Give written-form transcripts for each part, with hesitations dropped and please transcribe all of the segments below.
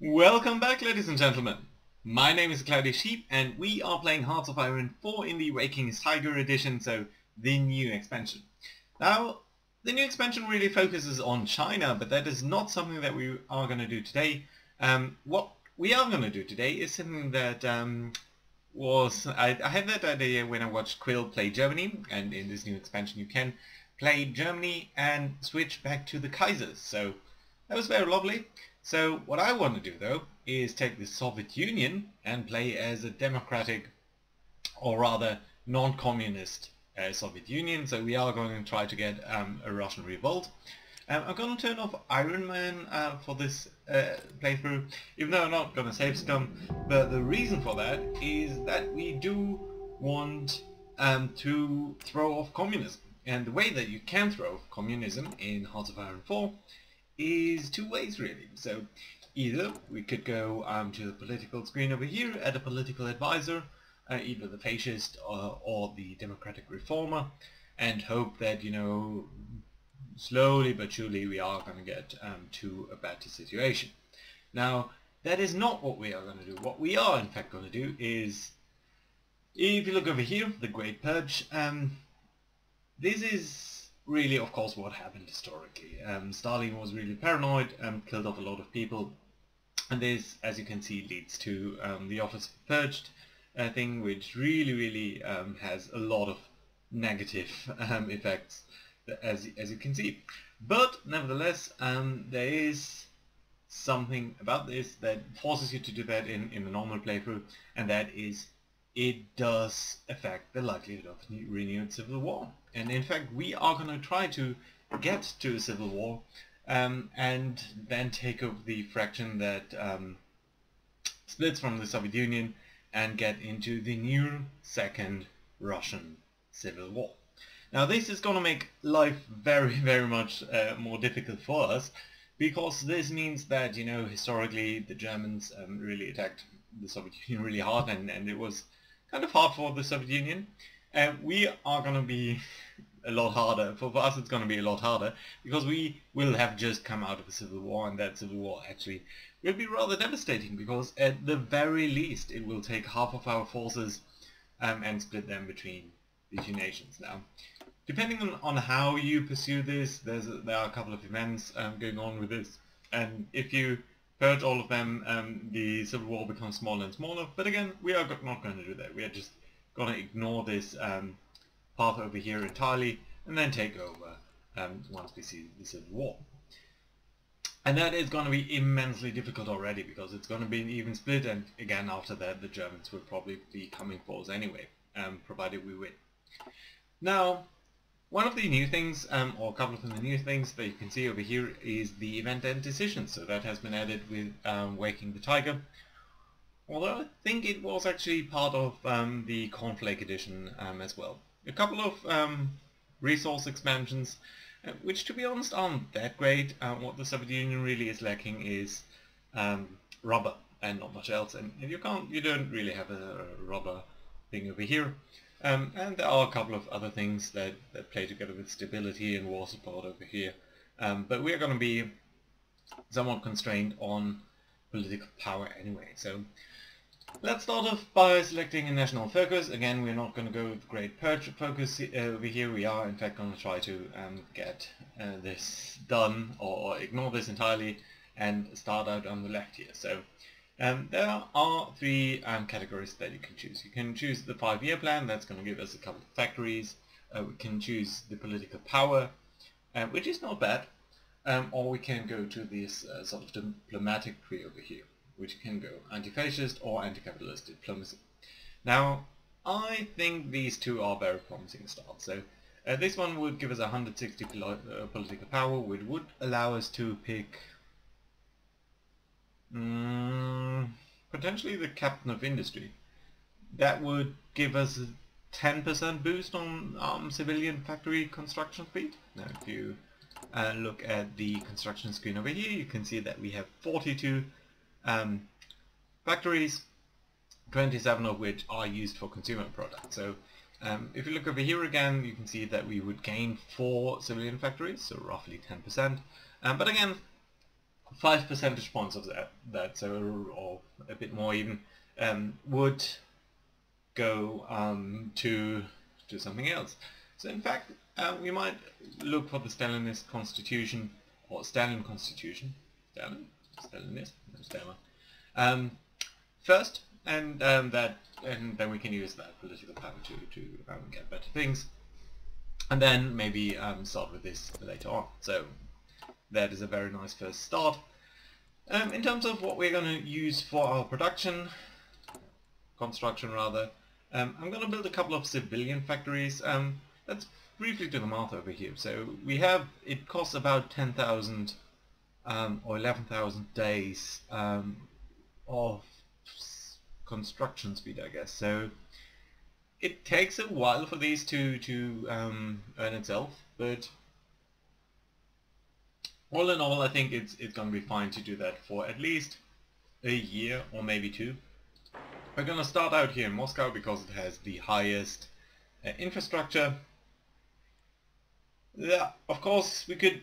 Welcome back, ladies and gentlemen. My name is Cloudy Sheep and we are playing Hearts of Iron 4 in the Waking is Tiger edition, so the new expansion. Now, the new expansion really focuses on China, but that is not something that we are going to do today. What we are going to do today is something that I had that idea when I watched Quill play Germany, and in this new expansion you can play Germany and switch back to the Kaisers. So that was very lovely. So what I want to do though is take the Soviet Union and play as a democratic, or rather non-communist Soviet Union. So we are going to try to get a Russian revolt. I'm going to turn off Iron Man for this playthrough, even though I'm not going to save scum. But the reason for that is that we do want to throw off communism. And the way that you can throw off communism in Hearts of Iron 4 is two ways really. So either we could go to the political screen over here, add a political advisor, either the fascist or the democratic reformer, and hope that, you know, slowly but surely we are going to get to a better situation. Now, that is not what we are going to do. What we are in fact going to do is, if you look over here, the Great Purge, this is really, of course, what happened historically. Stalin was really paranoid and killed off a lot of people, and this, as you can see, leads to the Office of Purged thing, which really has a lot of negative effects, as you can see. But nevertheless, there is something about this that forces you to do that in the normal playthrough, and that is it does affect the likelihood of renewed civil war. And in fact we are going to try to get to a civil war and then take over the fraction that splits from the Soviet Union and get into the new second Russian civil war. Now this is going to make life very much more difficult for us, because this means that, you know, historically the Germans really attacked the Soviet Union really hard, and it was kind of hard for the Soviet Union. We are going to be a lot harder. For us it's going to be a lot harder, because we will have just come out of a civil war, and that civil war actually will be rather devastating, because at the very least it will take half of our forces and split them between the two nations. Now, depending on how you pursue this, there are a couple of events going on with this, and if you purge all of them, the civil war becomes smaller and smaller. But again, we are not going to do that. We are just going to ignore this path over here entirely and then take over once we see the civil war. And that is going to be immensely difficult already, because it's going to be an even split, and again after that the Germans will probably be coming for us anyway, provided we win. Now, one of the new things, or a couple of the new things that you can see over here, is the event and decisions. So that has been added with Waking the Tiger. Although I think it was actually part of the Cornflake edition as well. A couple of resource expansions, which to be honest aren't that great. What the Soviet Union really is lacking is rubber and not much else. And you don't really have a rubber thing over here. And there are a couple of other things that play together with stability and war support over here. But we are going to be somewhat constrained on political power anyway. So let's start off by selecting a national focus. Again, we're not going to go with Great Purge focus over here. We are in fact going to try to get this done, or ignore this entirely and start out on the left here. So there are three categories that you can choose. You can choose the 5-year plan. That's going to give us a couple of factories. We can choose the political power, which is not bad. Or we can go to this sort of diplomatic tree over here, which can go anti-fascist or anti-capitalist diplomacy. Now, I think these two are very promising starts. So this one would give us 160 political power, which would allow us to pick potentially the captain of industry. That would give us a 10% boost on civilian factory construction speed. Now if you look at the construction screen over here, you can see that we have 42 factories, 27 of which are used for consumer products. So if you look over here again, you can see that we would gain 4 civilian factories, so roughly 10%. But again, 5 percentage points of that, so or a bit more even, would go to something else. So in fact, we might look for the Stalinist constitution, or Stalin constitution, Stalinist, no Stalin, first, and then we can use that political power to get better things, and then maybe start with this later on. So that is a very nice first start. In terms of what we're going to use for our construction rather, I'm going to build a couple of civilian factories. Let's briefly do the math over here. So we have, it costs about 10,000 or 11,000 days of construction speed, I guess. So it takes a while for these to earn itself, but all in all, I think it's going to be fine to do that for at least a year or maybe two. We're going to start out here in Moscow because it has the highest infrastructure. Yeah, of course we could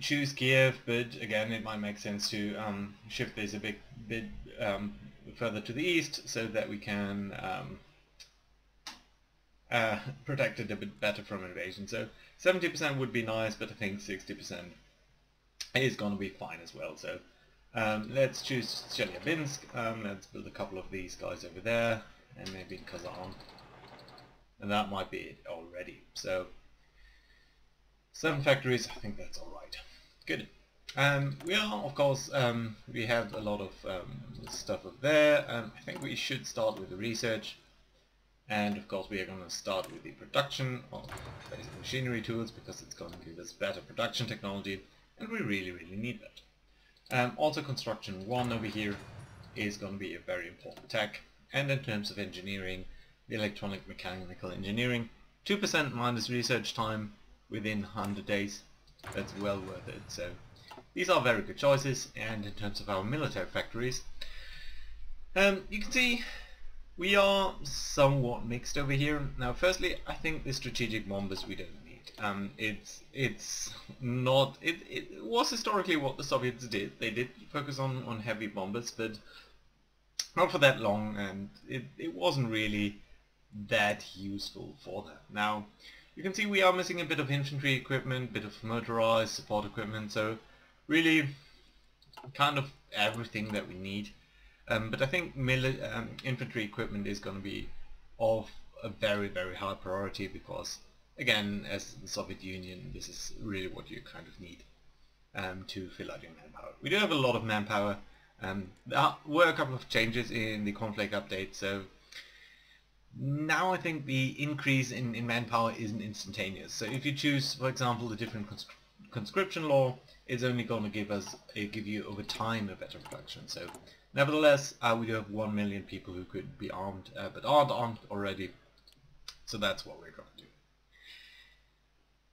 choose Kiev, but again it might make sense to shift this a bit further to the east so that we can protect it a bit better from invasion. So 70% would be nice, but I think 60% is going to be fine as well. So let's choose Chelyabinsk. Let's build a couple of these guys over there, and maybe in Kazan, and that might be it already. So 7 factories, I think that's alright. Good. We are, of course, we have a lot of stuff up there. I think we should start with the research, and of course we are going to start with the production of basic machinery tools because it's going to give us better production technology, and we really need that. Also construction 1 over here is going to be a very important tech, and in terms of engineering, the electronic mechanical engineering, 2% minus research time within 100 days, that's well worth it. So these are very good choices. And in terms of our military factories, you can see we are somewhat mixed over here. Now firstly, I think the strategic bombers we don't need. It's not, it was historically what the Soviets did. They did focus on heavy bombers, but not for that long, and it wasn't really that useful for that. Now you can see we are missing a bit of infantry equipment, bit of motorized support equipment, so really kind of everything that we need. But I think infantry equipment is going to be of a very high priority because, again, as the Soviet Union, this is really what you kind of need to fill out your manpower. We do have a lot of manpower. There were a couple of changes in the conflict update, so now I think the increase in manpower isn't instantaneous. So if you choose, for example, the different conscription law, it's only going to give you over time a better production. So nevertheless, we do have 1 million people who could be armed, but aren't armed already. So that's what we're going to do.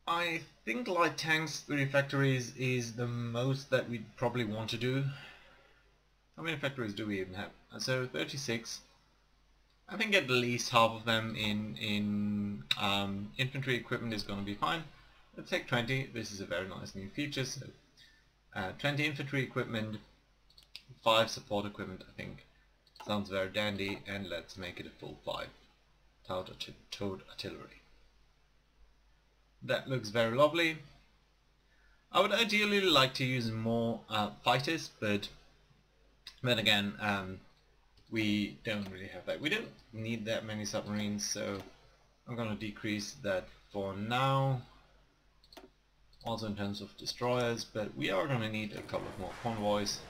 I think light tanks, 3 factories is the most that we'd probably want to do. How many factories do we even have? So 36. I think at least half of them in infantry equipment is going to be fine. Let's take 20. This is a very nice new feature. So 20 infantry equipment, 5 support equipment, I think sounds very dandy, and let's make it a full 5 towed artillery. That looks very lovely. I would ideally like to use more fighters, but again, we don't really have that. We don't need that many submarines, so I'm going to decrease that for now. Also in terms of destroyers, but we are going to need a couple of more convoys.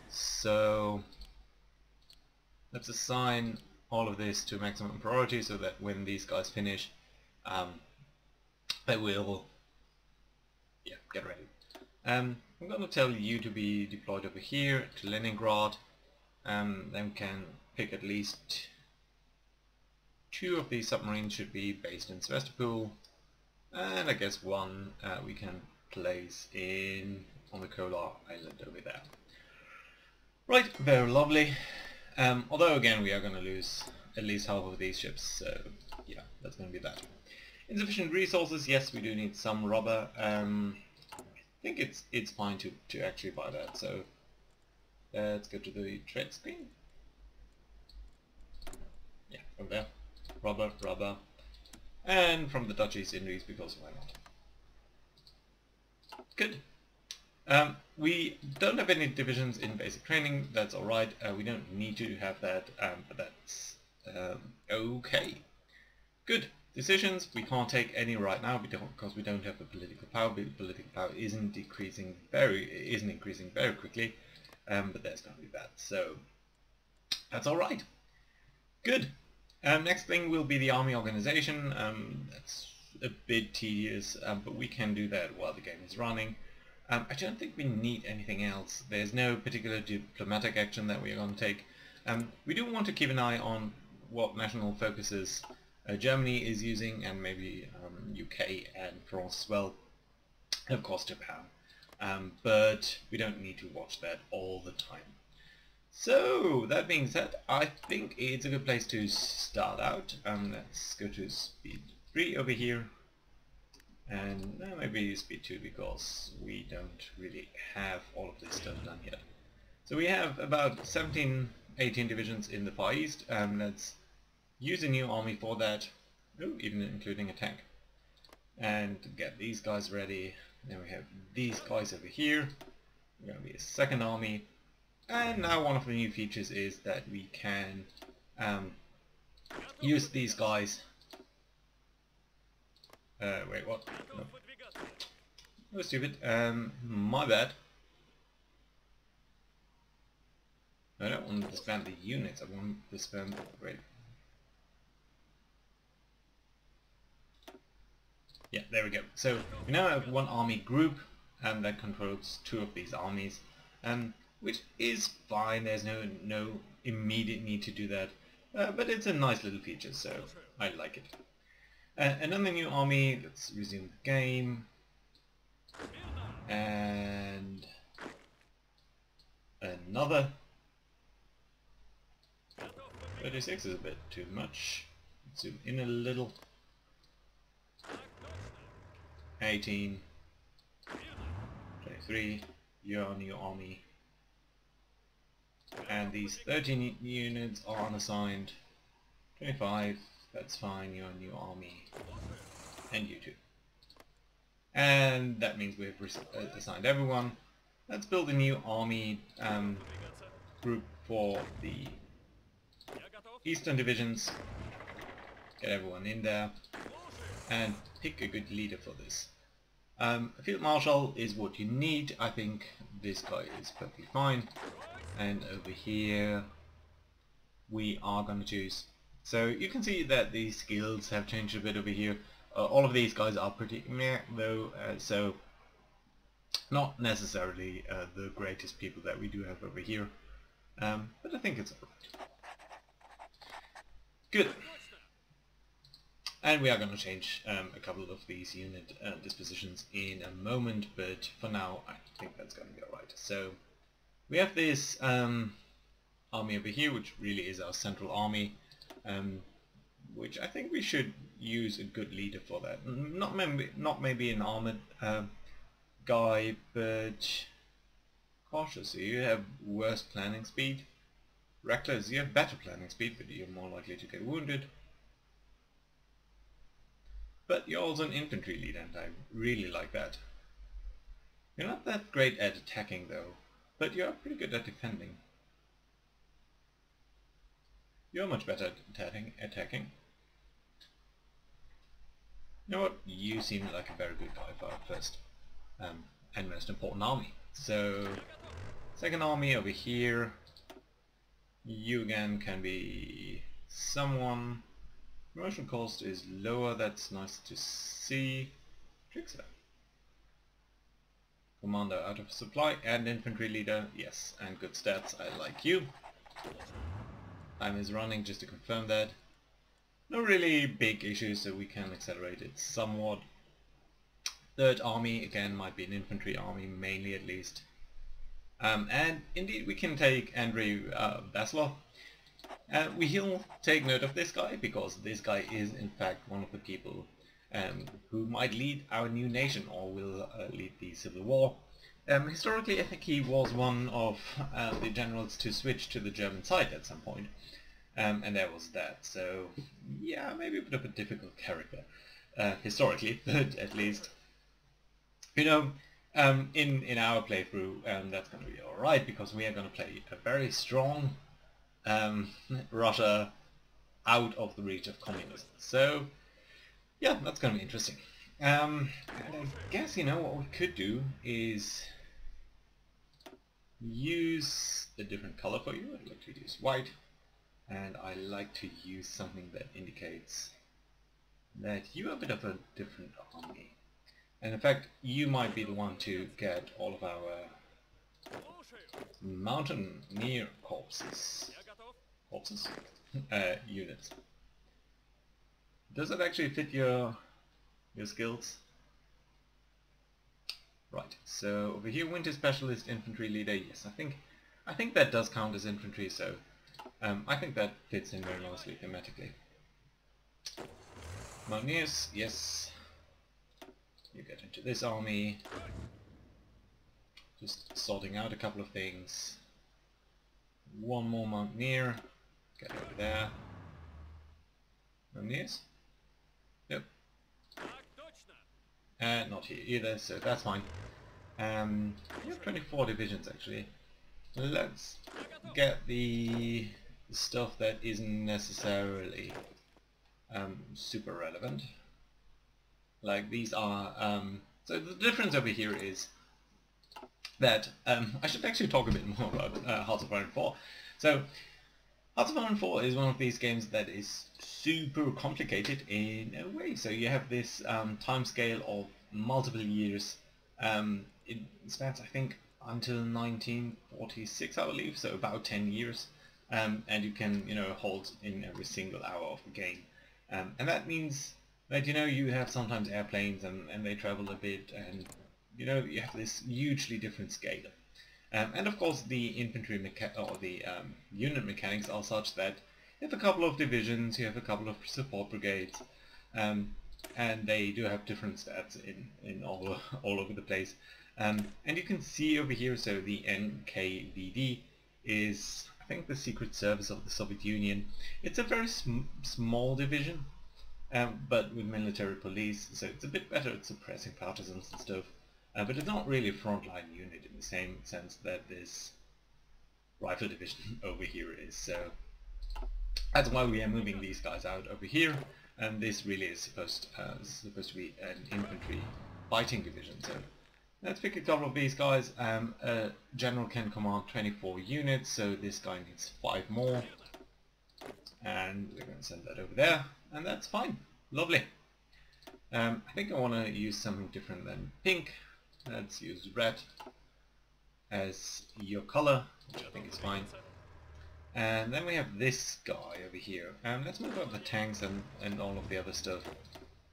So let's assign all of this to maximum priority so that when these guys finish, they will get ready. I'm going to tell you to be deployed over here to Leningrad. Then we can pick at least 2 of these submarines should be based in Sevastopol, and I guess 1 we can place on the Kolar Island over there. Right, very lovely. Although again we are going to lose at least half of these ships, so yeah, that's going to be that. Insufficient resources, yes, we do need some rubber. think it's fine to actually buy that. So let's go to the trade screen. Yeah, from there. Rubber. And from the Dutch East Indies, because why not? Good. We don't have any divisions in basic training, that's alright. We don't need to have that, but that's okay. Good. Decisions, we can't take any right now because we don't have the political power. Political power isn't increasing very quickly, but that's going to be bad. So that's alright. Good. Next thing will be the army organization. That's a bit tedious, but we can do that while the game is running. I don't think we need anything else. There's no particular diplomatic action that we are going to take. We do want to keep an eye on what national focuses Germany is using, and maybe UK and France as well, and of course Japan. But we don't need to watch that all the time. So, that being said, I think it's a good place to start out. Let's go to speed 3 over here. And maybe speed 2 because we don't really have all of this stuff done yet. So we have about 17, 18 divisions in the Far East. Let's use a new army for that, even including a tank. And get these guys ready. Then we have these guys over here. We're going to be a second army. And now one of the new features is that we can use these guys. Wait, what? No. That was stupid. My bad. I don't want to disband the units, I want to disband... Wait. Yeah, there we go. So, we now have one army group that controls 2 of these armies. Which is fine, there's no immediate need to do that. But it's a nice little feature, so I like it. Another new army, let's resume the game, and another. 36 is a bit too much, zoom in a little. 18, 23, your new army, and these 13 units are unassigned. 25. That's fine, you're a new army, and you too. And that means we've assigned everyone. Let's build a new army group for the Eastern divisions. Get everyone in there, and pick a good leader for this. A field marshal is what you need. I think this guy is perfectly fine. And over here, we are going to choose. So you can see that the skills have changed a bit over here. All of these guys are pretty meh though, so not necessarily the greatest people that we do have over here. But I think it's alright. Good. And we are going to change a couple of these unit dispositions in a moment, but for now I think that's going to be alright. So we have this army over here, which really is our central army. Which I think we should use a good leader for that. Not maybe an armored guy, but cautious. You have worse planning speed. Reckless, you have better planning speed, but you're more likely to get wounded. But you're also an infantry leader, and I really like that. You're not that great at attacking though, but you're pretty good at defending. You're much better at attacking. You know what? You seem like a very good guy for our first and most important army. So, second army over here. You again can be someone. Promotion cost is lower, that's nice to see. Trickster. Commander out of supply and infantry leader, yes, and good stats, I like you. Time is running, just to confirm that. No really big issues, so we can accelerate it somewhat. Third army, again, might be an infantry army, mainly at least. And indeed we can take Andrei Vasilov. We'll take note of this guy, because this guy is in fact one of the people who might lead our new nation or will lead the civil war. Historically, I think he was one of the generals to switch to the German side at some point, and that was that. So yeah, maybe a bit of a difficult character historically, but at least, you know, in our playthrough, that's going to be all right because we are going to play a very strong Russia out of the reach of communism. So yeah, that's going to be interesting. And I guess, you know, what we could do is use a different color for you. I'd like to use white, and I like to use something that indicates that you are a bit of a different army. And in fact, you might be the one to get all of our mountaineer units. Does it actually fit your skills? Right, so over here, Winter Specialist, Infantry Leader, yes, I think that does count as infantry, so I think that fits in very nicely thematically. Mountaineers, yes. You get into this army. Just sorting out a couple of things. One more Mountaineer. Get over there. Mountaineers? Nope. Not here either, so that's fine. We have 24 divisions actually. Let's get the stuff that isn't necessarily super relevant. Like these are, so the difference over here is that, I should actually talk a bit more about Hearts of Iron 4. So, Hearts of Iron 4 is one of these games that is super complicated in a way. So you have this time scale of multiple years. It spans, I think, until 1946, I believe, so about 10 years. And you can, you know, hold in every single hour of the game. And that means that, you know, you have sometimes airplanes and they travel a bit, and, you know, you have this hugely different scale. And of course the infantry unit mechanics are such that you have a couple of divisions, you have a couple of support brigades, and they do have different stats in all over the place. And you can see over here, so the NKVD is, I think, the Secret Service of the Soviet Union. It's a very small division, but with military police, so it's a bit better at suppressing partisans and stuff. But it's not really a frontline unit in the same sense that this rifle division over here is. So that's why we are moving these guys out over here, and this really is supposed to be an infantry fighting division. So let's pick a couple of these guys. A general can command 24 units, so this guy needs 5 more, and we're going to send that over there, and that's fine. Lovely. I think I want to use something different than pink. Let's use red as your color, which I think is fine. And then we have this guy over here. Let's move up the tanks and all of the other stuff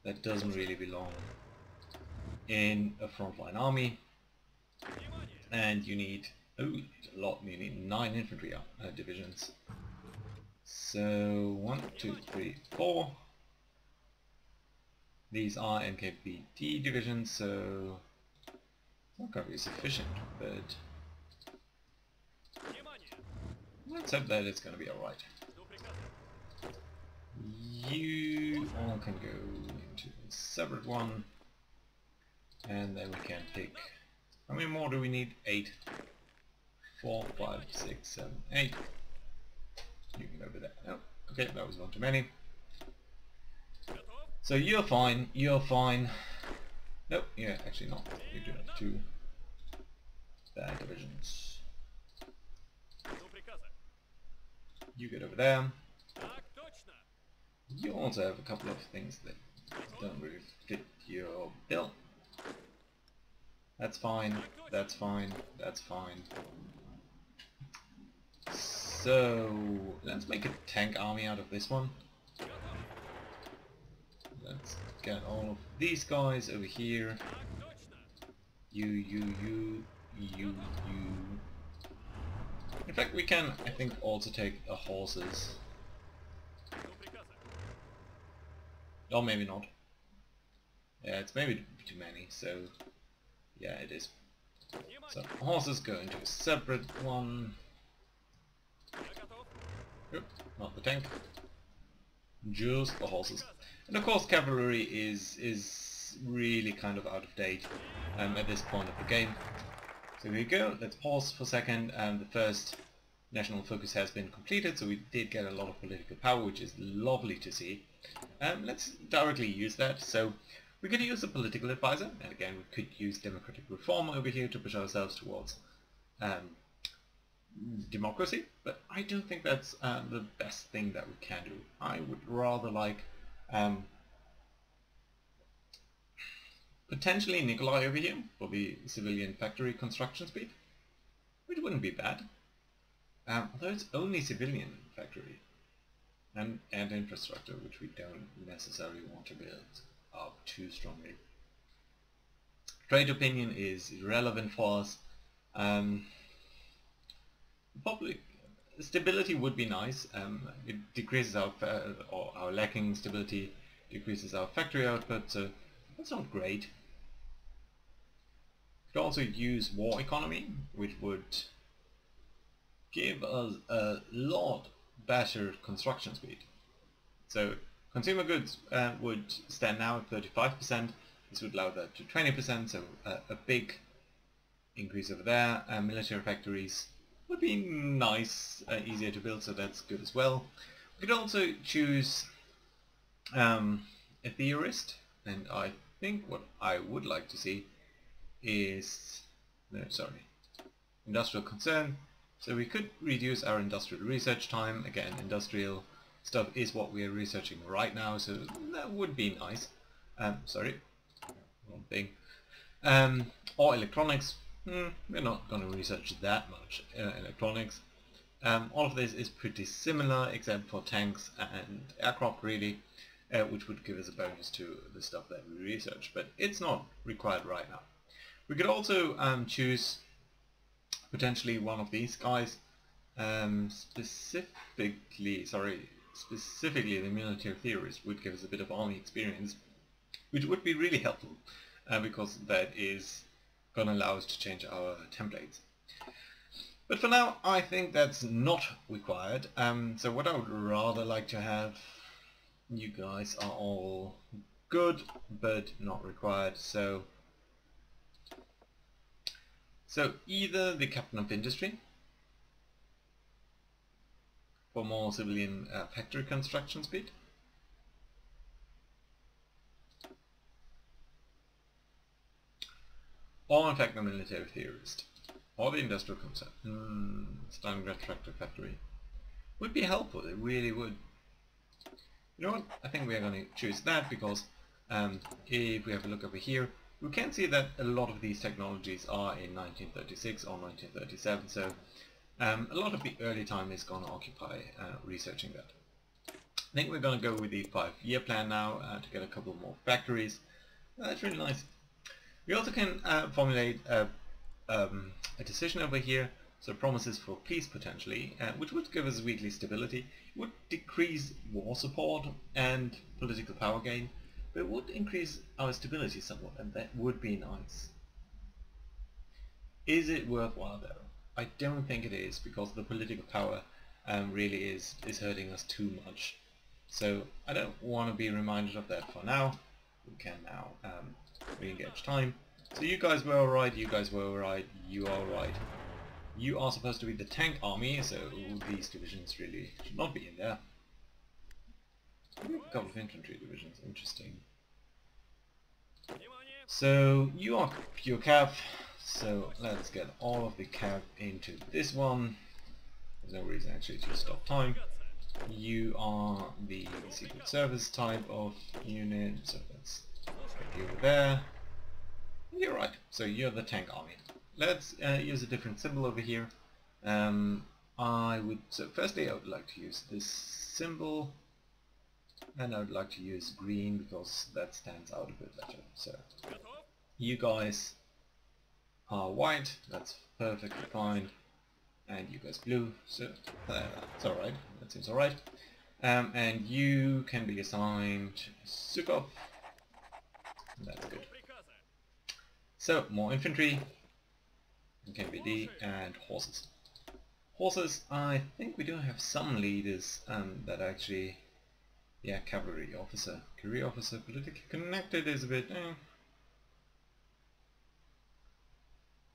that doesn't really belong in a frontline army. And you need, oh, you need a lot. You need 9 infantry divisions. So 1, 2, 3, 4. These are NKVD divisions, so it's not going to be sufficient, but let's hope that it's going to be alright. You all can go into a separate one, and then we can pick, how many more do we need? 8. 4, 5, 6, 7, 8. You can go over there. Oh, okay, that was one too many. So you're fine, you're fine. Nope, yeah, actually not. You do have 2 bad divisions. You get over there. You also have a couple of things that don't really fit your bill. That's fine, that's fine, that's fine. So let's make a tank army out of this one. Let's get all of these guys over here. You. In fact, we can, I think, also take the horses. Or maybe not. Yeah, it's maybe too many, so yeah, it is. So horses go into a separate one. Oop, not the tank. Just the horses. And of course cavalry is really kind of out of date at this point of the game. So here we go, let's pause for a second. The first national focus has been completed, so we did get a lot of political power, which is lovely to see. Let's directly use that. So we could use a political advisor, and again we could use democratic reform over here to push ourselves towards democracy, but I don't think that's the best thing that we can do. I would rather like potentially Nikolai over here for the civilian factory construction speed, which wouldn't be bad. Although it's only civilian factory and infrastructure, which we don't necessarily want to build up too strongly. Trade opinion is irrelevant for us. Public stability would be nice. It decreases our lacking stability, decreases our factory output, so that's not great. Could also use war economy, which would give us a lot better construction speed. So consumer goods would stand now at 35%. This would allow that to 20%, so a big increase over there. Military factories would be nice, easier to build, so that's good as well. We could also choose a theorist, and I think what I would like to see is, industrial concern. So we could reduce our industrial research time. Again, industrial stuff is what we are researching right now, so that would be nice. Wrong thing. Or electronics. We're not going to research that much electronics. All of this is pretty similar except for tanks and aircraft really, which would give us a bonus to the stuff that we research, but it's not required right now. We could also choose potentially one of these guys, specifically the military theorist would give us a bit of army experience, which would be really helpful because that is going to allow us to change our templates. But for now, I think that's not required. So what I would rather like to have, you guys are all good, but not required. So either the captain of industry for more civilian factory construction speed, or in fact the military theorist, or the industrial concern. Stalingrad tractor factory would be helpful, it really would. You know what, I think we are going to choose that because if we have a look over here, we can see that a lot of these technologies are in 1936 or 1937, so a lot of the early time is going to occupy researching that. I think we're going to go with the 5-year plan now to get a couple more factories. That's really nice. We also can formulate a decision over here, so promises for peace potentially, which would give us weekly stability. It would decrease war support and political power gain, but it would increase our stability somewhat, and that would be nice. Is it worthwhile though? I don't think it is, because the political power really is hurting us too much. So I don't want to be reminded of that for now. We can now re-engage time. So you guys were alright, you guys were alright, you are alright. You are supposed to be the tank army, so these divisions really should not be in there. A couple of infantry divisions, interesting. So you are pure cav, so let's get all of the cav into this one. There's no reason actually to stop time. You are the secret service type of unit, so let's get you over there. You're right, so you're the tank army. Let's use a different symbol over here. Firstly I would like to use this symbol, and I would like to use green because that stands out a bit better. So you guys are white, that's perfectly fine, and you guys blue, so that's alright, that seems alright. And you can be assigned Sukov, That's good. So, more infantry, KVD, and horses. Horses, I think we do have some leaders that actually... Yeah, cavalry officer. Career officer, politically connected is a bit...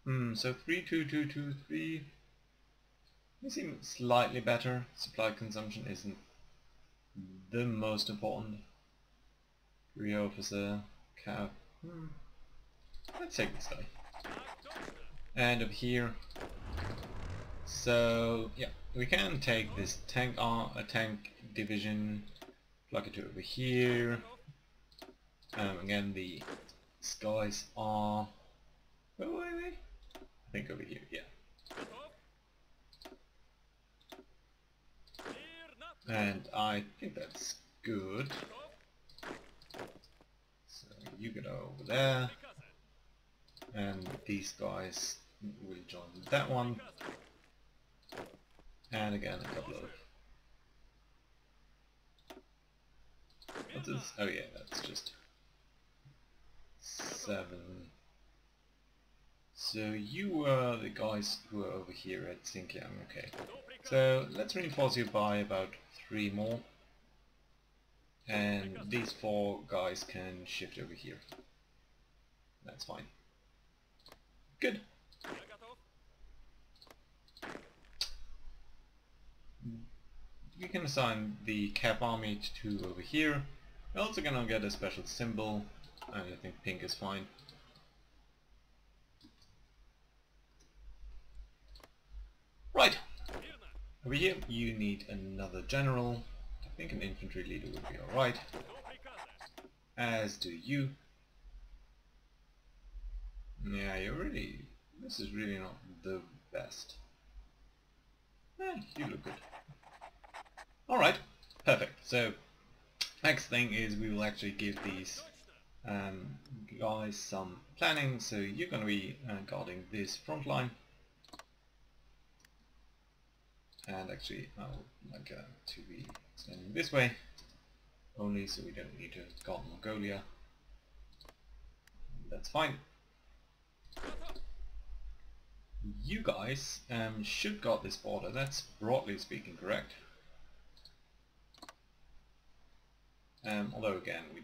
So 3-2-2-2-3... They seem slightly better. Supply consumption isn't the most important. Career officer, cav... Let's take this guy. And over here... So, yeah, we can take this tank division, plug it to over here. Again, the guys are... Oh, wait. I think over here, yeah. And I think that's good. So you get over there. And these guys will join that one. And again, a couple of... What's this? Oh yeah, that's just 7. So you are the guys who are over here at Xinjiang, okay. So let's reinforce you by about 3 more. And these 4 guys can shift over here. That's fine. Good. We can assign the Cap Army to over here. We're also gonna get a special symbol, and I think pink is fine. Right. Over here you need another general. I think an infantry leader would be alright. As do you. Yeah, this is really not the best. You look good. Alright, perfect. So, next thing is we will actually give these guys some planning. So you're going to be guarding this front line. And actually, I would like to be extending this way, only so we don't need to guard Mongolia. That's fine. You guys should guard this border. That's broadly speaking correct. Although again, we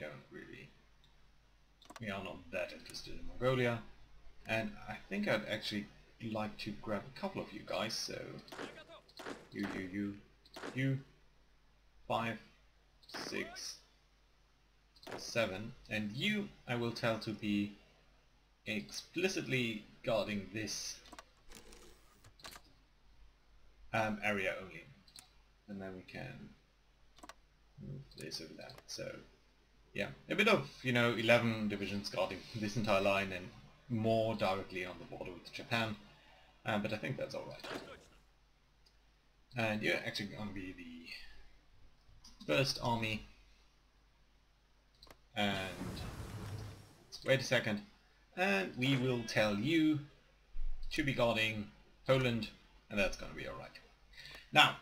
are not that interested in Mongolia. And I think I'd actually like to grab a couple of you guys, so you 5, 6, 7, and you I will tell to be explicitly guarding this area only, and then we can move this over there. So yeah, a bit of 11 divisions guarding this entire line and more directly on the border with Japan, but I think that's alright. And you're actually going to be the first army, and wait a second, and we will tell you to be guarding Poland, and that's going to be alright. Now,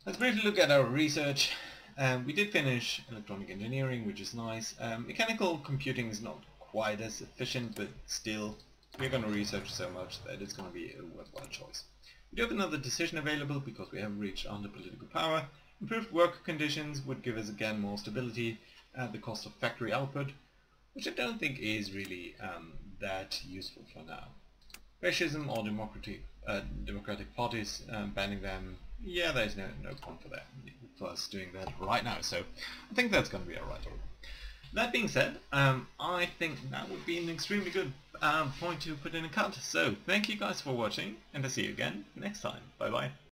let's briefly look at our research. We did finish electronic engineering, which is nice. Mechanical computing is not quite as efficient, but still, we're going to research so much that it's going to be a worthwhile choice. We do have another decision available because we have reached under political power. Improved work conditions would give us again more stability at the cost of factory output, which I don't think is really that useful for now. Fascism or democratic parties, banning them, yeah, there's no point for us doing that right now, so I think that's going to be alright. That being said, I think that would be an extremely good point to put in a cut. So, thank you guys for watching, and I'll see you again next time. Bye bye.